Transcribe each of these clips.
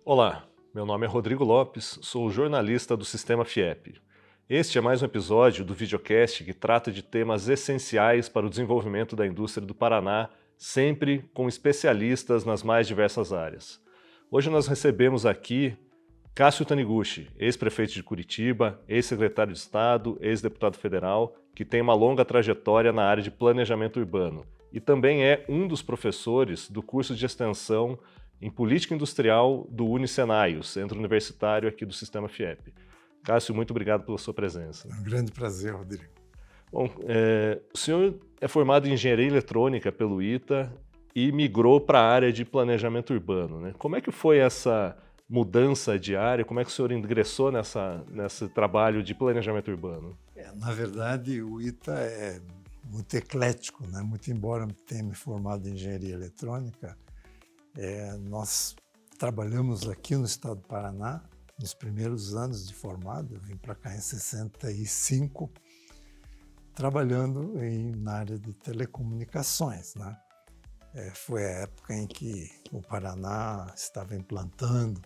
Olá, meu nome é Rodrigo Lopes, sou jornalista do Sistema FIEP. Este é mais um episódio do videocast que trata de temas essenciais para o desenvolvimento da indústria do Paraná, sempre com especialistas nas mais diversas áreas. Hoje nós recebemos aqui Cássio Taniguchi, ex-prefeito de Curitiba, ex-secretário de Estado, ex-deputado federal, que tem uma longa trajetória na área de planejamento urbano e também é um dos professores do curso de extensão em Política Industrial do Unicenai, Centro Universitário aqui do Sistema FIEP. Cássio, muito obrigado pela sua presença. É um grande prazer, Rodrigo. Bom, o senhor é formado em Engenharia Eletrônica pelo ITA e migrou para a área de planejamento urbano, né? Como é que foi essa mudança de área? Como é que o senhor ingressou nesse trabalho de planejamento urbano? Na verdade, o ITA é muito eclético, né? Muito embora tenha me formado em Engenharia Eletrônica, nós trabalhamos aqui no estado do Paraná, nos primeiros anos de formado, eu vim para cá em 65, trabalhando na área de telecomunicações, né? Foi a época em que o Paraná estava implantando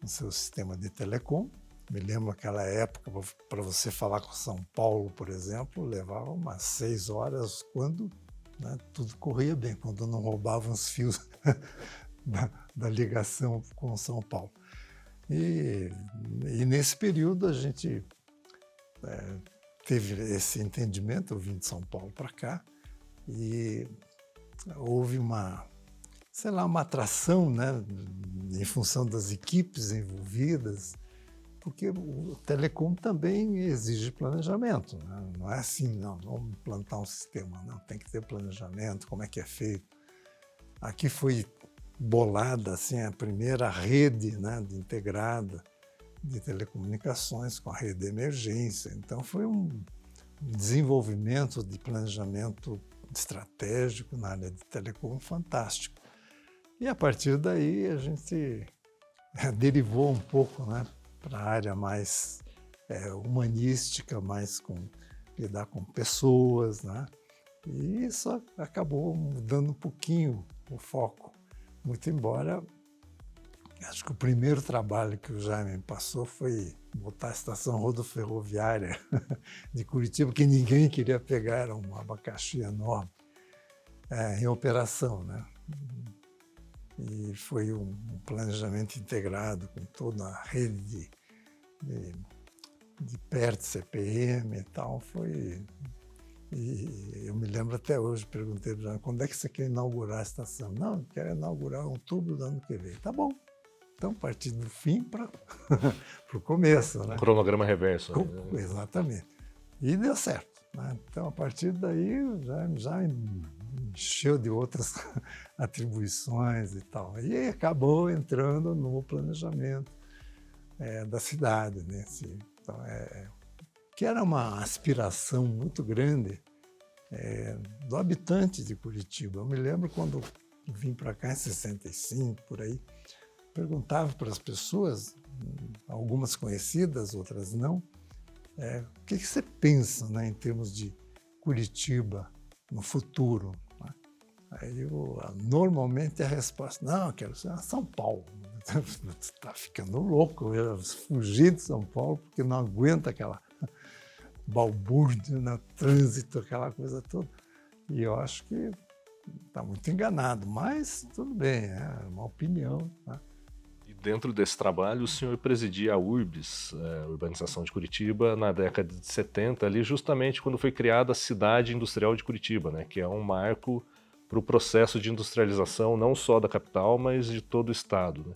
o seu sistema de telecom. Me lembro aquela época, para você falar com São Paulo, por exemplo, levava umas 6 horas quando, né, tudo corria bem, quando não roubavam os fios da ligação com São Paulo. E nesse período a gente teve esse entendimento, eu vim de São Paulo para cá, e houve uma atração, né, em função das equipes envolvidas, porque o telecom também exige planejamento, né? Não é assim, não, vamos implantar um sistema, não, tem que ter planejamento, como é que é feito. Aqui foi bolada assim, a primeira rede, né, integrada de telecomunicações com a rede de emergência, então foi um desenvolvimento de planejamento estratégico na área de telecom fantástico. E a partir daí a gente derivou um pouco, né, para a área mais humanística, mais lidar com pessoas, né? E isso acabou mudando um pouquinho o foco. Muito embora, acho que o primeiro trabalho que o Jaime me passou foi botar a estação rodoferroviária de Curitiba, que ninguém queria pegar, era um abacaxi enorme, em operação, né? E foi um planejamento integrado com toda a rede de PERT, CPM e tal. E eu me lembro até hoje, perguntei para ele, quando é que você quer inaugurar a estação? Não, eu quero inaugurar em outubro do ano que vem. Tá bom, então partir do fim para o começo, né? Um cronograma reverso. Né? Exatamente. E deu certo, né? Então, a partir daí, já encheu de outras atribuições e tal. E acabou entrando no planejamento da cidade, né? Então, que era uma aspiração muito grande do habitante de Curitiba. Eu me lembro quando vim para cá em 65, por aí, perguntava para as pessoas, algumas conhecidas, outras não, o que você pensa, né, em termos de Curitiba no futuro? Aí normalmente a resposta, não, eu quero ser São Paulo. Está ficando louco, eu fugir de São Paulo porque não aguenta aquela balbúrdia, né, trânsito, aquela coisa toda. E eu acho que está muito enganado, mas tudo bem, é uma opinião, né? E dentro desse trabalho, o senhor presidia a URBS, Urbanização de Curitiba, na década de 70, ali justamente quando foi criada a Cidade Industrial de Curitiba, né, que é um marco para o processo de industrialização não só da capital, mas de todo o estado.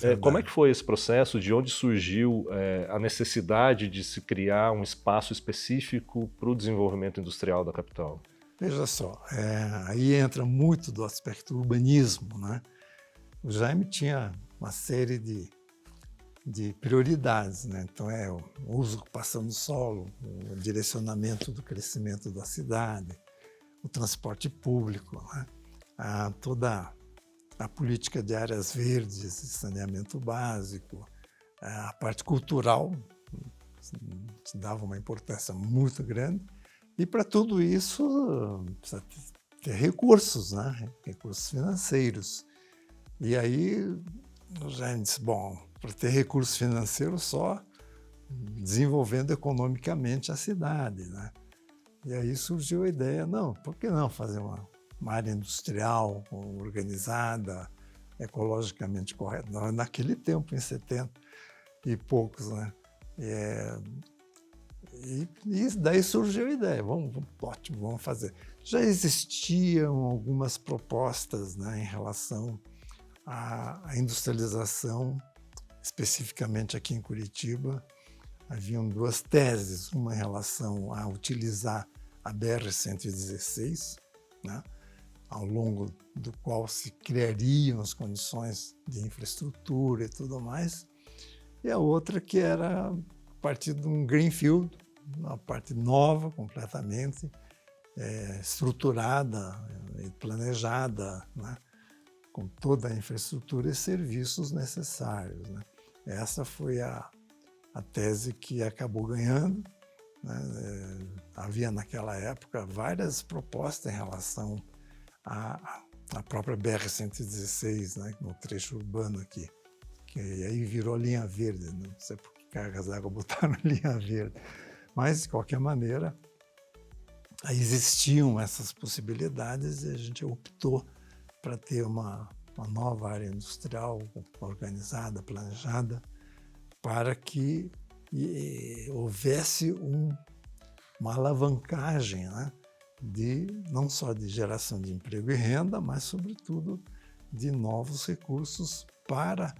Né? Como é que foi esse processo? De onde surgiu a necessidade de se criar um espaço específico para o desenvolvimento industrial da capital? Veja só, aí entra muito do aspecto urbanismo, né? O Jaime tinha uma série de prioridades, né? Então, o uso, ocupação do solo, o direcionamento do crescimento da cidade, o transporte público, né? Toda a política de áreas verdes, saneamento básico, a parte cultural se dava uma importância muito grande, e para tudo isso precisa ter recursos, né? Recursos financeiros. E aí o Jaime disse, bom, para ter recursos financeiros só desenvolvendo economicamente a cidade, né? E aí surgiu a ideia, não, por que não fazer uma área industrial organizada, ecologicamente correta? Naquele tempo, em 70 e poucos, né? E daí surgiu a ideia, ótimo, vamos fazer. Já existiam algumas propostas, né, em relação à industrialização, especificamente aqui em Curitiba. Haviam duas teses, uma em relação a utilizar a BR-116, né, ao longo do qual se criariam as condições de infraestrutura e tudo mais, e a outra que era a partir de um greenfield, uma parte nova completamente, estruturada e planejada, né, com toda a infraestrutura e serviços necessários, né. Essa foi a tese que acabou ganhando, né. Havia naquela época várias propostas em relação à própria BR-116, né, no trecho urbano aqui, que aí virou linha verde, não sei por que cargas d'água botaram linha verde. Mas, de qualquer maneira, existiam essas possibilidades e a gente optou para ter uma nova área industrial organizada, planejada, para que houvesse uma alavancagem, né, não só de geração de emprego e renda, mas, sobretudo, de novos recursos para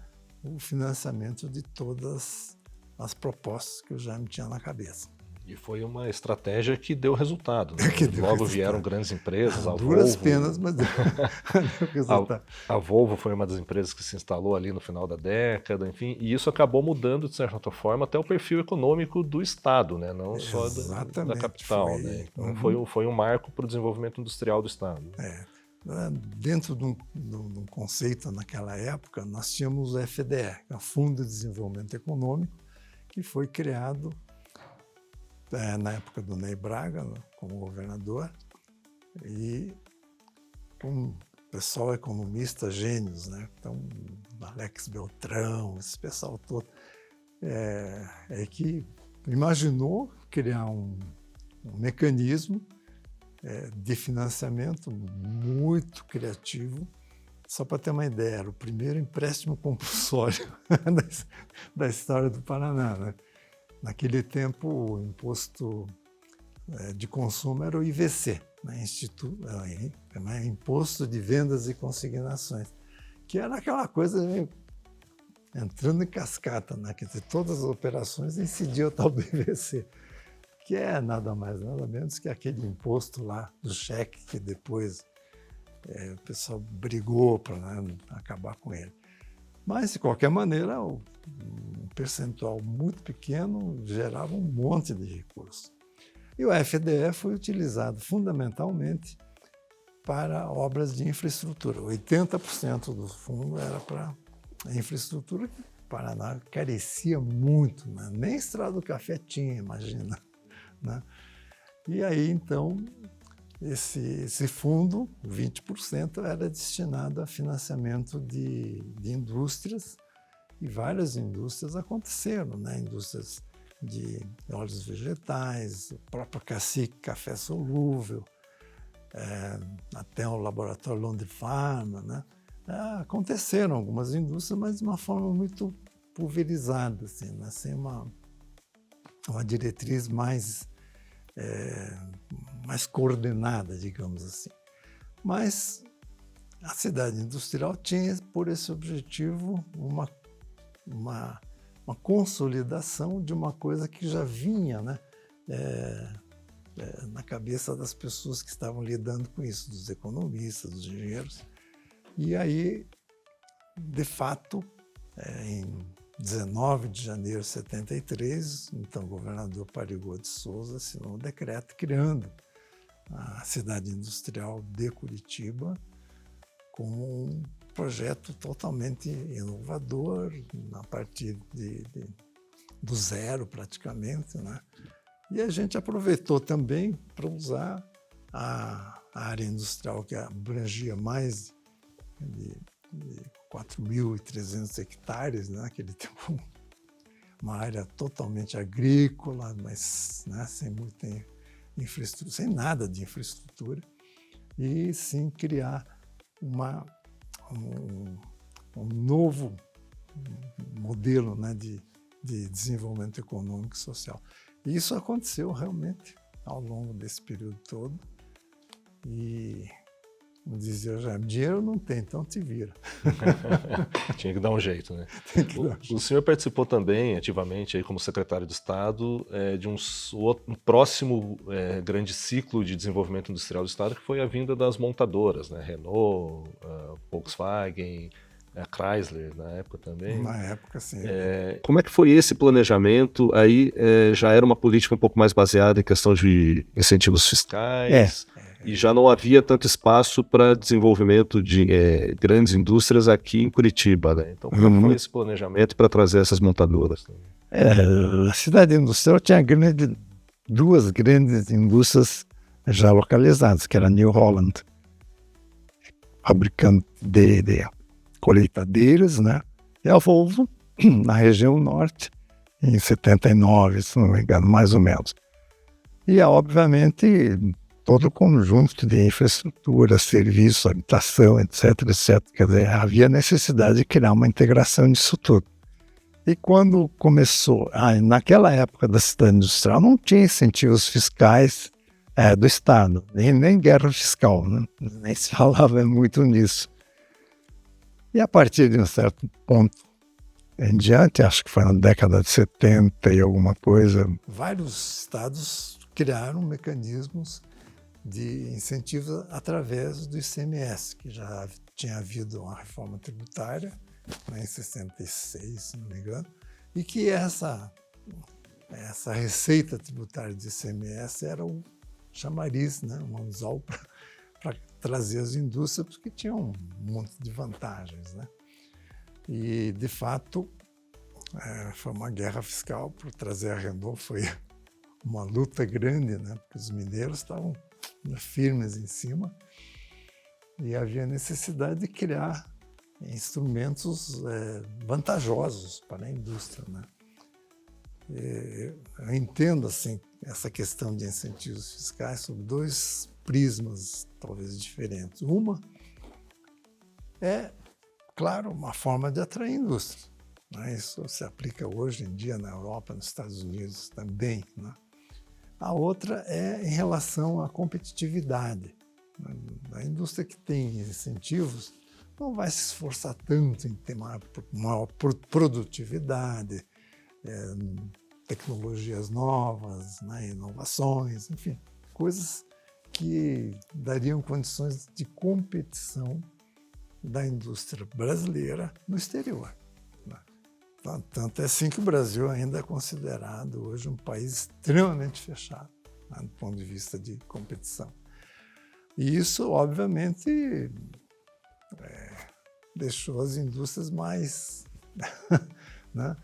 o financiamento de todas as propostas que o Jaime tinha na cabeça. E foi uma estratégia que deu resultado, né? Que deu Logo resultado. Vieram grandes empresas, a Duras Volvo. penas, mas deu resultado. A Volvo foi uma das empresas que se instalou ali no final da década, enfim, e isso acabou mudando, de certa forma, até o perfil econômico do Estado, né? Não só da capital. Né? Então foi um marco para o desenvolvimento industrial do Estado. Dentro de um conceito naquela época, nós tínhamos o FDE, o Fundo de Desenvolvimento Econômico, que foi criado na época do Ney Braga, né, como governador, e com o pessoal economista gênios, né? Então, Alex Beltrão, esse pessoal todo, que imaginou criar um mecanismo de financiamento muito criativo. Só para ter uma ideia, era o primeiro empréstimo compulsório da história do Paraná, né? Naquele tempo, o imposto de consumo era o IVC, né? Imposto de Vendas e Consignações, que era aquela coisa entrando em cascata, né? Quer dizer, todas as operações incidiam o tal do IVC, que é nada mais, nada menos que aquele imposto lá do cheque que depois o pessoal brigou para, né, acabar com ele. Mas, de qualquer maneira, um percentual muito pequeno gerava um monte de recursos. E o FDE foi utilizado fundamentalmente para obras de infraestrutura. 80% do fundo era para a infraestrutura, que o Paraná carecia muito, né? Nem Estrada do Café tinha, imagina, né? E aí, então, esse fundo, 20%, era destinado a financiamento de indústrias, e várias indústrias aconteceram, né? Indústrias de óleos vegetais, o próprio Cacique Café Solúvel, até o laboratório Londre Pharma, né? Aconteceram algumas indústrias, mas de uma forma muito pulverizada, assim, né? Sem uma diretriz mais coordenada, digamos assim. Mas a cidade industrial tinha por esse objetivo uma consolidação de uma coisa que já vinha, né, na cabeça das pessoas que estavam lidando com isso, dos economistas, dos engenheiros. E aí, de fato, em 19 de janeiro de 73, então o governador Parigô de Souza assinou um decreto criando a cidade industrial de Curitiba como um projeto totalmente inovador, a partir do zero praticamente, né? E a gente aproveitou também para usar a área industrial que abrangia mais de 4.300 hectares, né? Naquele tempo, uma área totalmente agrícola, mas, né, sem muita infraestrutura, sem nada de infraestrutura, e sim criar um novo modelo, né, de desenvolvimento econômico e social. E isso aconteceu realmente ao longo desse período todo. E, como dizia já, dinheiro não tem, então te vira. Tinha que dar um jeito, né? Tem que dar um jeito. O senhor participou também ativamente aí como secretário de Estado de um próximo grande ciclo de desenvolvimento industrial do Estado, que foi a vinda das montadoras, né? Renault, Volkswagen, a Chrysler na época também. Na época, sim. Como é que foi esse planejamento? Aí já era uma política um pouco mais baseada em questão de incentivos fiscais e já não havia tanto espaço para desenvolvimento de grandes indústrias aqui em Curitiba, né? Então, como foi esse planejamento para trazer essas montadoras? A cidade industrial tinha duas grandes indústrias já localizadas, que era a New Holland, fabricante de colheitadeiras, né? E a Volvo, na região norte, em 79, se não me engano, mais ou menos. E, obviamente, todo o conjunto de infraestrutura, serviços, habitação, etc., etc. Quer dizer, havia necessidade de criar uma integração disso tudo. E quando começou, naquela época da cidade industrial, não tinha incentivos fiscais do Estado, nem guerra fiscal, né? Nem se falava muito nisso. E a partir de um certo ponto em diante, acho que foi na década de 70 e alguma coisa, vários estados criaram mecanismos de incentivos através do ICMS, que já tinha havido uma reforma tributária, né, em 66, se não me engano, e que essa receita tributária de ICMS era o chamariz, né, um anzol para trazer as indústrias, porque tinham um monte de vantagens, né? E, de fato, foi uma guerra fiscal por trazer a Renault, foi uma luta grande, né? Porque os mineiros estavam firmes em cima e havia necessidade de criar instrumentos vantajosos para a indústria, né? Eu entendo, assim, essa questão de incentivos fiscais sob dois prismas, talvez diferentes. Uma é, claro, uma forma de atrair indústria, né? Isso se aplica hoje em dia na Europa, nos Estados Unidos também, né? A outra é em relação à competitividade. A indústria que tem incentivos não vai se esforçar tanto em ter maior produtividade, tecnologias novas, né, inovações, enfim, coisas que dariam condições de competição da indústria brasileira no exterior, né? Tanto é assim que o Brasil ainda é considerado hoje um país extremamente fechado, né, do ponto de vista de competição. E isso, obviamente, deixou as indústrias mais né,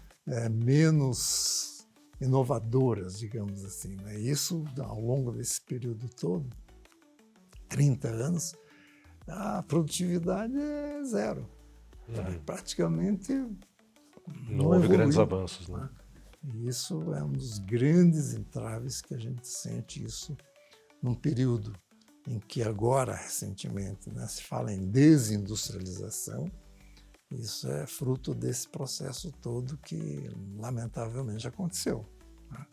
menos inovadoras, digamos assim, né? Isso, ao longo desse período todo, 30 anos, a produtividade é zero. Praticamente não houve grandes avanços, né? E isso é um dos grandes entraves que a gente sente isso num período em que agora, recentemente, né, se fala em desindustrialização. Isso é fruto desse processo todo que, lamentavelmente, aconteceu, né?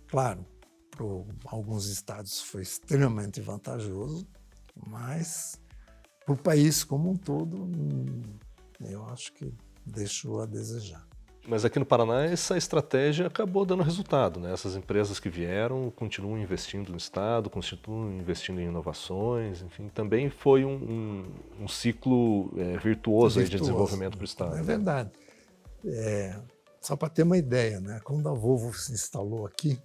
Claro, para alguns estados foi extremamente vantajoso, mas para o país como um todo, eu acho que deixou a desejar. Mas aqui no Paraná essa estratégia acabou dando resultado, né? Essas empresas que vieram continuam investindo no estado, continuam investindo em inovações, enfim, também foi um ciclo virtuoso aí de desenvolvimento para o estado. É verdade. Só para ter uma ideia, né? Quando a Volvo se instalou aqui,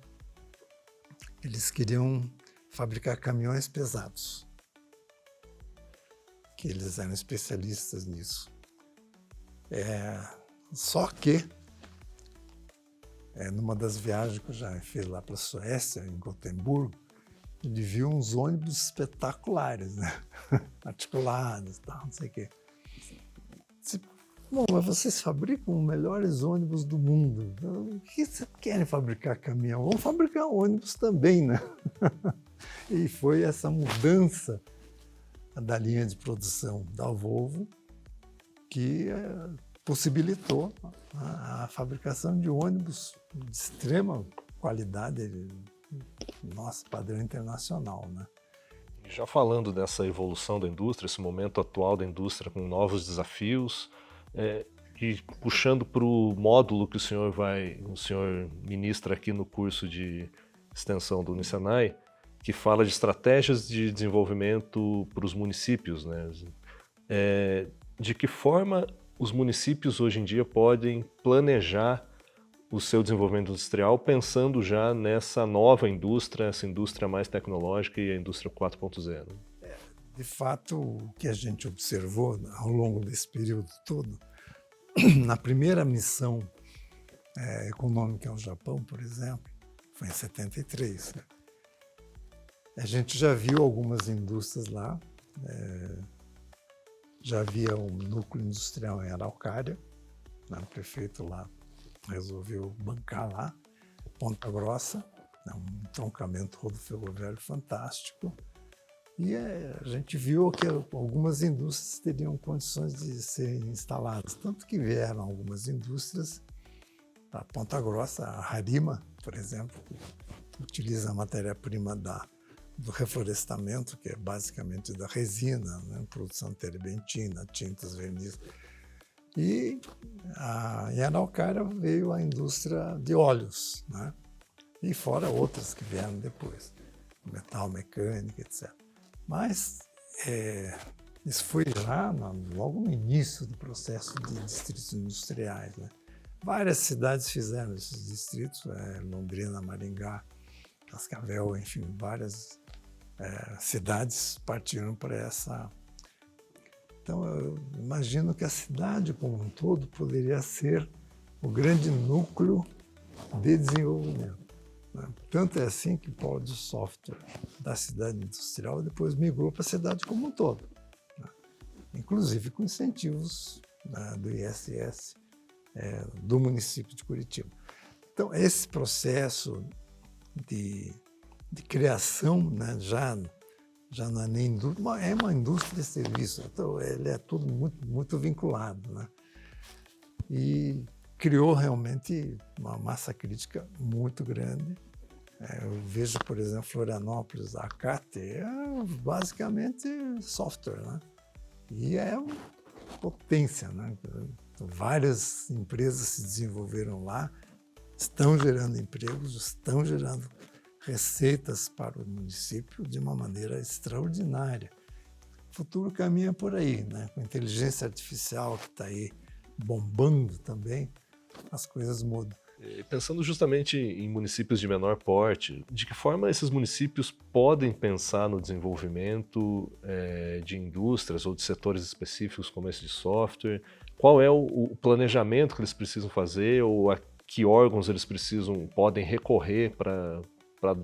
eles queriam fabricar caminhões pesados, que eles eram especialistas nisso. Só que, numa das viagens que eu já fiz lá para a Suécia, em Gotemburgo, ele viu uns ônibus espetaculares, né? Articulados, tal, não sei o quê. Disse, bom, mas vocês fabricam os melhores ônibus do mundo. O que vocês querem fabricar caminhão? Vamos fabricar ônibus também, né? E foi essa mudança da linha de produção da Volvo que possibilitou a fabricação de ônibus de extrema qualidade, nosso padrão internacional, né? Já falando dessa evolução da indústria, esse momento atual da indústria com novos desafios, e puxando para o módulo que o senhor ministra aqui no curso de extensão do Unisenai, que fala de estratégias de desenvolvimento para os municípios, né? De que forma os municípios hoje em dia podem planejar o seu desenvolvimento industrial pensando já nessa nova indústria, essa indústria mais tecnológica e a indústria 4.0? De fato, o que a gente observou ao longo desse período todo, na primeira missão econômica ao Japão, por exemplo, foi em 73. A gente já viu algumas indústrias lá, já havia um núcleo industrial em Araucária, né? O prefeito lá resolveu bancar lá, Ponta Grossa, né? Um entroncamento rodoviário fantástico, e a gente viu que algumas indústrias teriam condições de serem instaladas, tanto que vieram algumas indústrias para Ponta Grossa, a Harima, por exemplo, que utiliza a matéria-prima do reflorestamento, que é basicamente da resina, né? Produção de terebentina, tintas, verniz. E em Araucária veio a indústria de óleos, né? E fora outras que vieram depois, metal, mecânica, etc. Mas isso foi já logo no início do processo de distritos industriais, né? Várias cidades fizeram esses distritos, Londrina, Maringá, Cascavel, enfim, várias cidades partiram para essa. Então, eu imagino que a cidade como um todo poderia ser o grande núcleo de desenvolvimento, né? Tanto é assim que o polo de software da cidade industrial depois migrou para a cidade como um todo, né? Inclusive com incentivos, né, do ISS, do município de Curitiba. Então, esse processo de criação, né, já não é nem indústria, é uma indústria de serviço, então ele é tudo muito, muito vinculado, né? E criou realmente uma massa crítica muito grande. Eu vejo, por exemplo, Florianópolis, a CAT é basicamente software, né? E é uma potência, né? Várias empresas se desenvolveram lá, estão gerando empregos, estão gerando receitas para o município de uma maneira extraordinária. O futuro caminha por aí, né? Com a inteligência artificial que está aí bombando também, as coisas mudam. Pensando justamente em municípios de menor porte, de que forma esses municípios podem pensar no desenvolvimento de indústrias ou de setores específicos como esse de software? Qual é o planejamento que eles precisam fazer ou a que órgãos eles podem recorrer para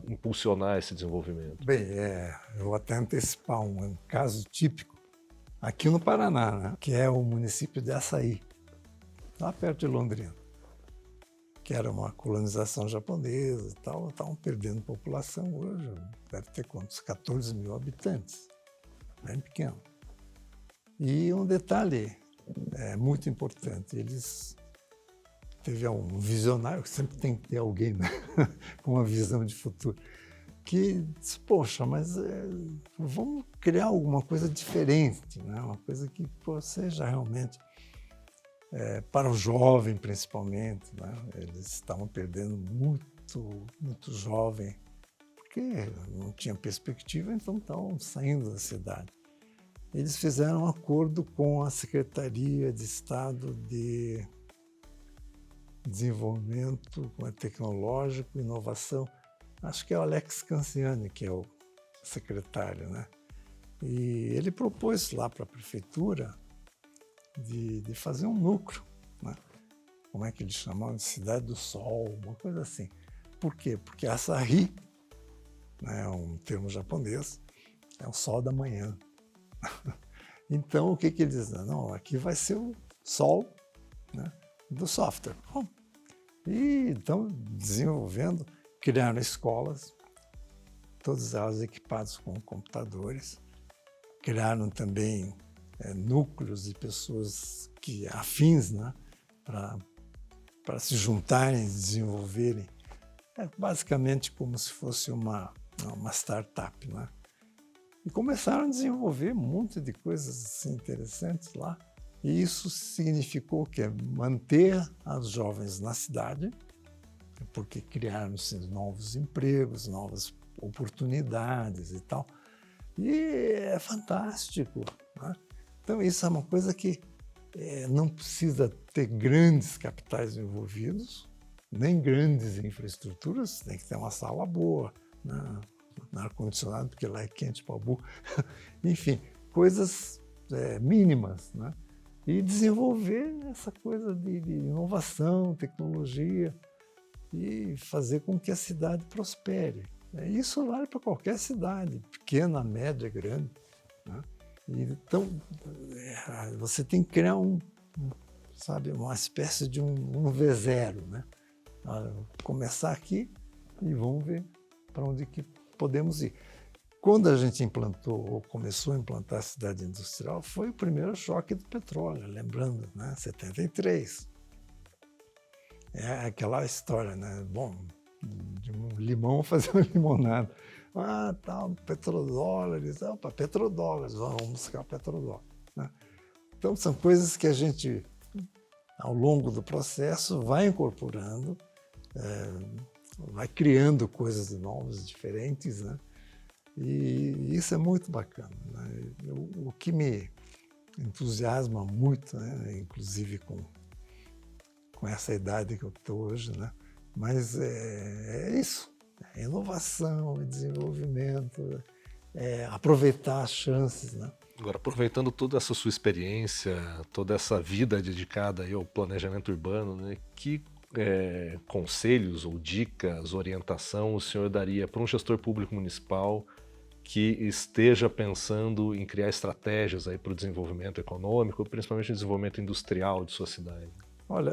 impulsionar esse desenvolvimento? Bem, eu vou até antecipar um caso típico aqui no Paraná, né? Que é o município de Açaí, lá perto de Londrina, que era uma colonização japonesa e tal, estavam perdendo população hoje, deve ter quantos? 14 mil habitantes, bem pequeno. E um detalhe muito importante, teve um visionário, sempre tem que ter alguém, né? Com uma visão de futuro, que disse, poxa, mas vamos criar alguma coisa diferente, né? Uma coisa que seja realmente para o jovem, principalmente, né? Eles estavam perdendo muito jovem, porque não tinha perspectiva, então estavam saindo da cidade. Eles fizeram um acordo com a Secretaria de Estado de Desenvolvimento Tecnológico e Inovação, acho que é o Alex Canciani, que é o secretário, né? E ele propôs lá para a prefeitura de fazer um núcleo, né? Como é que eles chamavam? De Cidade do Sol, uma coisa assim. Por quê? Porque Asahi, né, é um termo japonês, é o sol da manhã. Então, o que eles dizem? Não, aqui vai ser Sol, né, do software. Bom, e então, desenvolvendo, criaram escolas, todas elas equipadas com computadores, criaram também núcleos de pessoas afins, né, para se juntarem e desenvolverem. É basicamente como se fosse uma startup, né? E começaram a desenvolver um monte de coisas assim, interessantes lá. E isso significou que manter as jovens na cidade, porque criaram-se novos empregos, novas oportunidades e tal. E é fantástico, né? Então, isso é uma coisa que não precisa ter grandes capitais envolvidos, nem grandes infraestruturas, tem que ter uma sala boa, né? Ar-condicionado, porque lá é quente para burro. Enfim, coisas mínimas, né? E desenvolver essa coisa de inovação, tecnologia e fazer com que a cidade prospere. Isso vale para qualquer cidade, pequena, média, grande, né? Então, você tem que criar uma espécie de um V0, né? Começar aqui e vamos ver para onde que podemos ir. Quando a gente implantou, ou começou a implantar a cidade industrial, foi o primeiro choque do petróleo, lembrando, né? 73. É aquela história, né? Bom, de um limão fazer uma limonada. Tal, petrodólares, opa, petrodólares, vamos buscar petrodólares, né? Então, são coisas que a gente, ao longo do processo, vai incorporando, vai criando coisas novas, diferentes, né? E isso é muito bacana, né? O que me entusiasma muito, né? Inclusive com essa idade que eu estou hoje, né? Mas é isso, é inovação, é desenvolvimento, aproveitar as chances, né? Agora, aproveitando toda essa sua experiência, toda essa vida dedicada aí ao planejamento urbano, né? Que conselhos ou dicas, orientação o senhor daria para um gestor público municipal que esteja pensando em criar estratégias aí para o desenvolvimento econômico, principalmente o desenvolvimento industrial de sua cidade? Olha,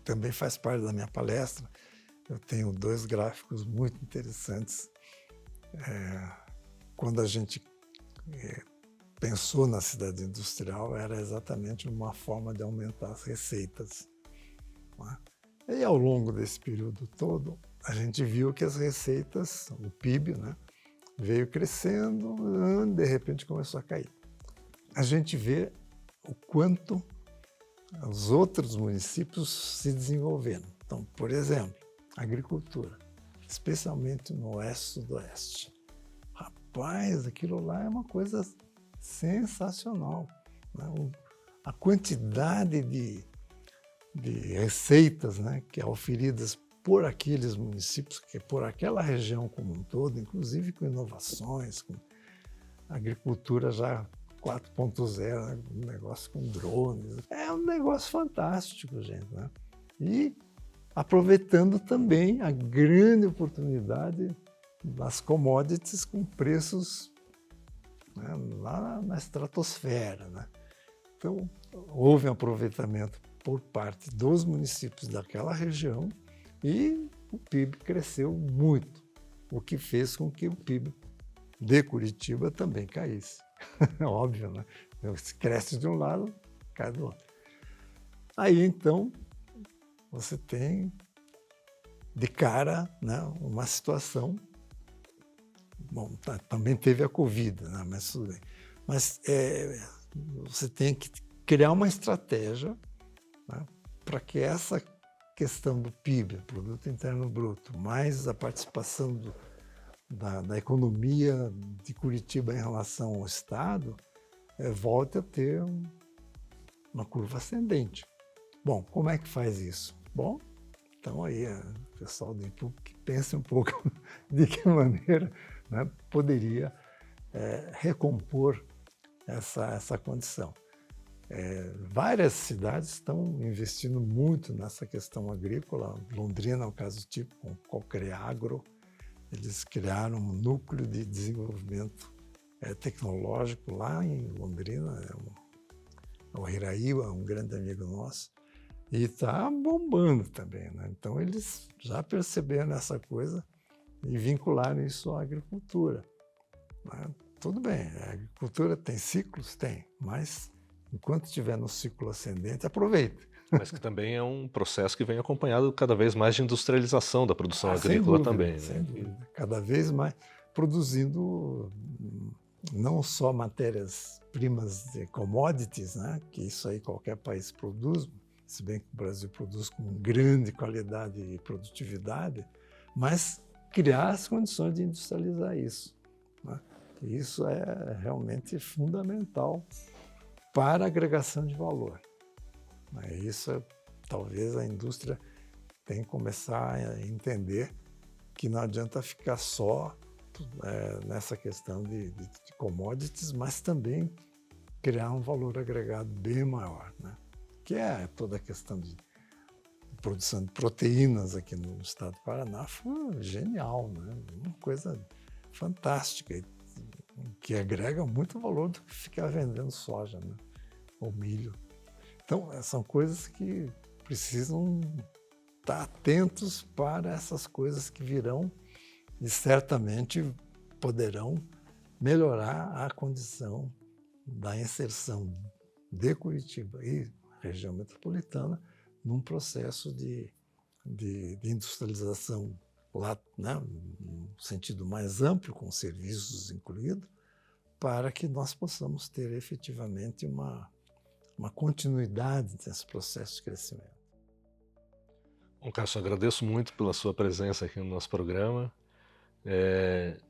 também faz parte da minha palestra. Eu tenho 2 gráficos muito interessantes. Quando a gente pensou na cidade industrial, era exatamente uma forma de aumentar as receitas, né? E ao longo desse período todo, a gente viu que as receitas, o PIB, né, veio crescendo, de repente começou a cair. A gente vê o quanto os outros municípios se desenvolveram. Então, por exemplo, agricultura, especialmente no oeste e sudoeste. Rapaz, aquilo lá é uma coisa sensacional, né? A quantidade de receitas, né, que é oferidas por aqueles municípios, por aquela região como um todo, inclusive com inovações, com agricultura já 4.0, né, um negócio com drones. É um negócio fantástico, gente, né? E aproveitando também a grande oportunidade das commodities com preços, né, lá na estratosfera, né? Então, houve um aproveitamento por parte dos municípios daquela região e o PIB cresceu muito, o que fez com que o PIB de Curitiba também caísse. Óbvio, né? Se cresce de um lado, cai do outro. Aí, então, você tem de cara, né, uma situação. Bom, também teve a Covid, né, mas tudo bem. Mas você tem que criar uma estratégia, né, para que essa questão do PIB, Produto Interno Bruto, mais a participação da economia de Curitiba em relação ao Estado, volte a ter uma curva ascendente. Bom, como é que faz isso? Bom, então aí o pessoal do IPUC que pense um pouco de que maneira, né, poderia recompor essa condição. Várias cidades estão investindo muito nessa questão agrícola. Londrina é um caso tipo, com o Cocreagro. Eles criaram um núcleo de desenvolvimento tecnológico lá em Londrina. o Hiraíba, um grande amigo nosso, e está bombando também, né? Então eles já perceberam essa coisa e vincularam isso à agricultura, né? Tudo bem, a agricultura tem ciclos? Tem, mas enquanto estiver no ciclo ascendente, aproveita. Mas que também é um processo que vem acompanhado cada vez mais de industrialização da produção agrícola também, né? Sem dúvida. Cada vez mais produzindo não só matérias-primas de commodities, né? Que isso aí qualquer país produz, se bem que o Brasil produz com grande qualidade e produtividade, mas criar as condições de industrializar isso, né? Isso é realmente fundamental para a agregação de valor. Isso, talvez a indústria tenha que começar a entender que não adianta ficar só nessa questão de commodities, mas também criar um valor agregado bem maior, né? Que é toda a questão de produção de proteínas aqui no estado do Paraná. Foi genial, né? Uma coisa fantástica, que agrega muito valor do que ficar vendendo soja, né? Ou milho. Então, são coisas que precisam estar atentos para essas coisas que virão e certamente poderão melhorar a condição da inserção de Curitiba e região metropolitana num processo de industrialização lá, né, no sentido mais amplo, com serviços incluídos, para que nós possamos ter efetivamente uma continuidade nesse processo de crescimento. Bom, Cássio, agradeço muito pela sua presença aqui no nosso programa.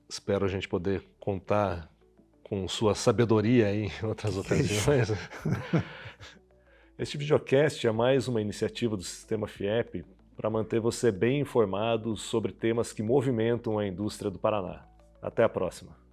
Espero a gente poder contar com sua sabedoria aí em outras ocasiões. Este videocast é mais uma iniciativa do Sistema FIEP para manter você bem informado sobre temas que movimentam a indústria do Paraná. Até a próxima.